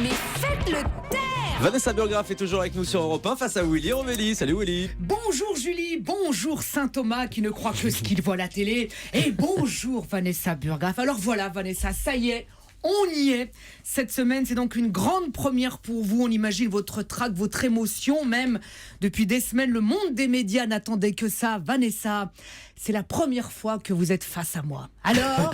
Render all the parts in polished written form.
Mais faites-le taire! Vanessa Burgraff est toujours avec nous sur Europe 1 face à Willy Rovelli. Salut Willy. Bonjour Julie, bonjour Saint-Thomas qui ne croit que ce qu'il voit à la télé. Et bonjour Vanessa Burgraff. Alors voilà Vanessa, ça y est. On y est. Cette semaine, c'est donc une grande première pour vous. On imagine votre trac, votre émotion. Même depuis des semaines, le monde des médias n'attendait que ça. Vanessa, c'est la première fois que vous êtes face à moi. Alors,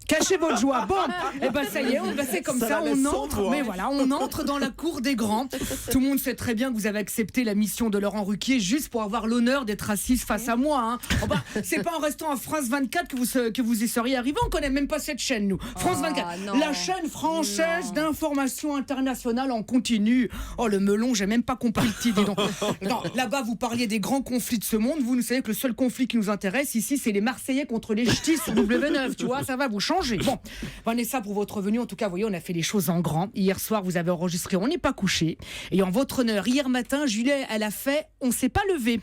cachez votre joie. Bon, et ben ça y est, c'est comme ça. On entre, mais voilà, on entre dans la cour des grands. Tout le monde sait très bien que vous avez accepté la mission de Laurent Ruquier juste pour avoir l'honneur d'être assise face à moi. Hein. Oh ben, c'est pas en restant à France 24 que vous y seriez arrivé. On connaît même pas cette chaîne, nous. France 24, la chaîne française d'information internationale en continu. Oh, le melon, j'ai même pas compris le titre. Donc, non, là-bas, vous parliez des grands conflits de ce monde. Vous savez que le seul conflit qui nous intéresse ici, c'est les Marseillais contre les Ch'tis sur W9. Tu vois, ça va vous changer. Bon, Vanessa, pour votre venue, en tout cas, vous voyez, on a fait les choses en grand. Hier soir, vous avez enregistré On n'est pas couché. Et en votre honneur, hier matin, Julie, elle a fait On s'est pas levé.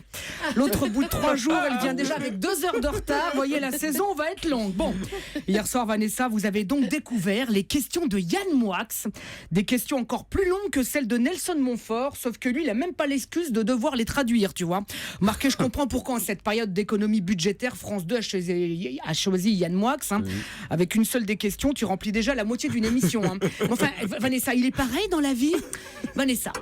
L'autre bout de 3 jours, elle vient déjà avec 2 heures de retard. Vous voyez, la saison va être longue. Bon, hier soir, Vanessa, vous avez donc découvert les questions de Yann Moix, des questions encore plus longues que celles de Nelson Montfort, sauf que lui, il n'a même pas l'excuse de devoir les traduire, tu vois. Marqué, je comprends pourquoi en cette période d'économie budgétaire, France 2 a choisi Yann Moix. Hein. Oui. Avec une seule des questions, tu remplis déjà la moitié d'une émission. Hein. Enfin, Vanessa, il est pareil dans la vie. Vanessa,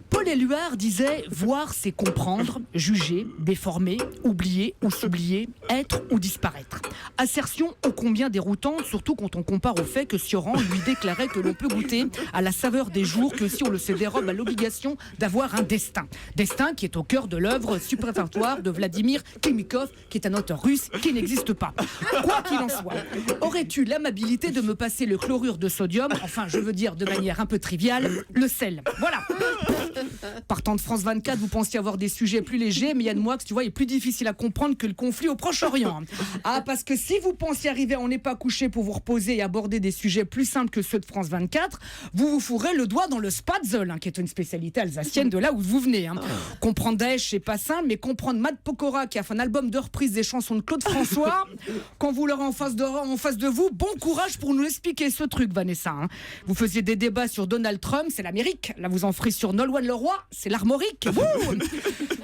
Paul Éluard disait « Voir, c'est comprendre, juger, déformer, oublier ou s'oublier, être ou disparaître ». Assertion ô combien déroutante, surtout quand on compare au fait que Sioran lui déclarait que l'on peut goûter à la saveur des jours que si on le se dérobe à l'obligation d'avoir un destin. Destin qui est au cœur de l'œuvre superfétoire de Vladimir Klimikov, qui est un auteur russe qui n'existe pas. Quoi qu'il en soit, aurais-tu l'amabilité de me passer le chlorure de sodium, enfin je veux dire de manière un peu triviale, le sel. Voilà. Partant de France 24, vous pensiez avoir des sujets plus légers, mais Yann Moix, tu vois, est plus difficile à comprendre que le conflit au Proche-Orient. Ah, parce que si vous pensiez arriver On n'est pas couché pour vous reposer et aborder des sujets plus simples que ceux de France 24, vous vous fourrez le doigt dans le spatzel, hein, qui est une spécialité alsacienne de là où vous venez. Hein. Comprendre Daesh, c'est pas simple, mais comprendre Matt Pokora, qui a fait un album de reprise des chansons de Claude François, quand vous l'aurez en face de vous, bon courage pour nous expliquer ce truc, Vanessa. Hein. Vous faisiez des débats sur Donald Trump, c'est l'Amérique. Là, vous en ferez sur Nolwenn Leroy, c'est l'Armorique.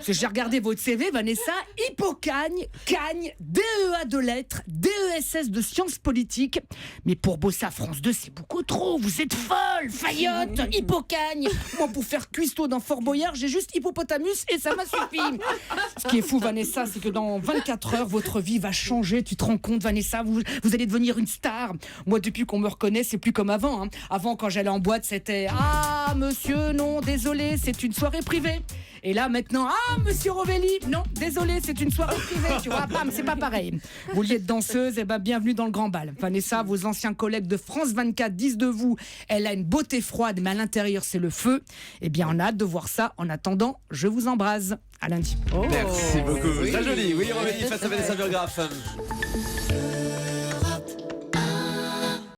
J'ai regardé votre CV, Vanessa. Hippocagne, Cagne, DEA de lettres, DESS de sciences politiques. Mais pour bosser à France 2, c'est beaucoup trop. Vous êtes folle, Fayotte, Hippocagne. Moi, pour faire cuistot dans Fort Boyard, j'ai juste hippopotamus et ça m'a suffi. Ce qui est fou, Vanessa, c'est que dans 24 heures, votre vie va changer. Tu te rends compte, Vanessa, vous allez devenir une star. Moi, depuis qu'on me reconnaît, c'est plus comme avant. Hein. Avant, quand j'allais en boîte, c'était « Ah, monsieur, non, désolé, c'est une soirée privée. » Et là, maintenant, « Ah, monsieur Rovelli, non, désolé, c'est une soirée privée. » Tu vois, bam, c'est pas pareil. Vous vouliez être danseuse, et ben bienvenue dans le grand bal. Vanessa, vos anciens collègues de France 24 disent de vous, elle a une beauté froide, mais à l'intérieur, c'est le feu. Eh bien, on a hâte de voir ça. En attendant, je vous embrase. À lundi. Merci beaucoup. Très joli. Oui, Rovelli face à Vanessa Burgraff.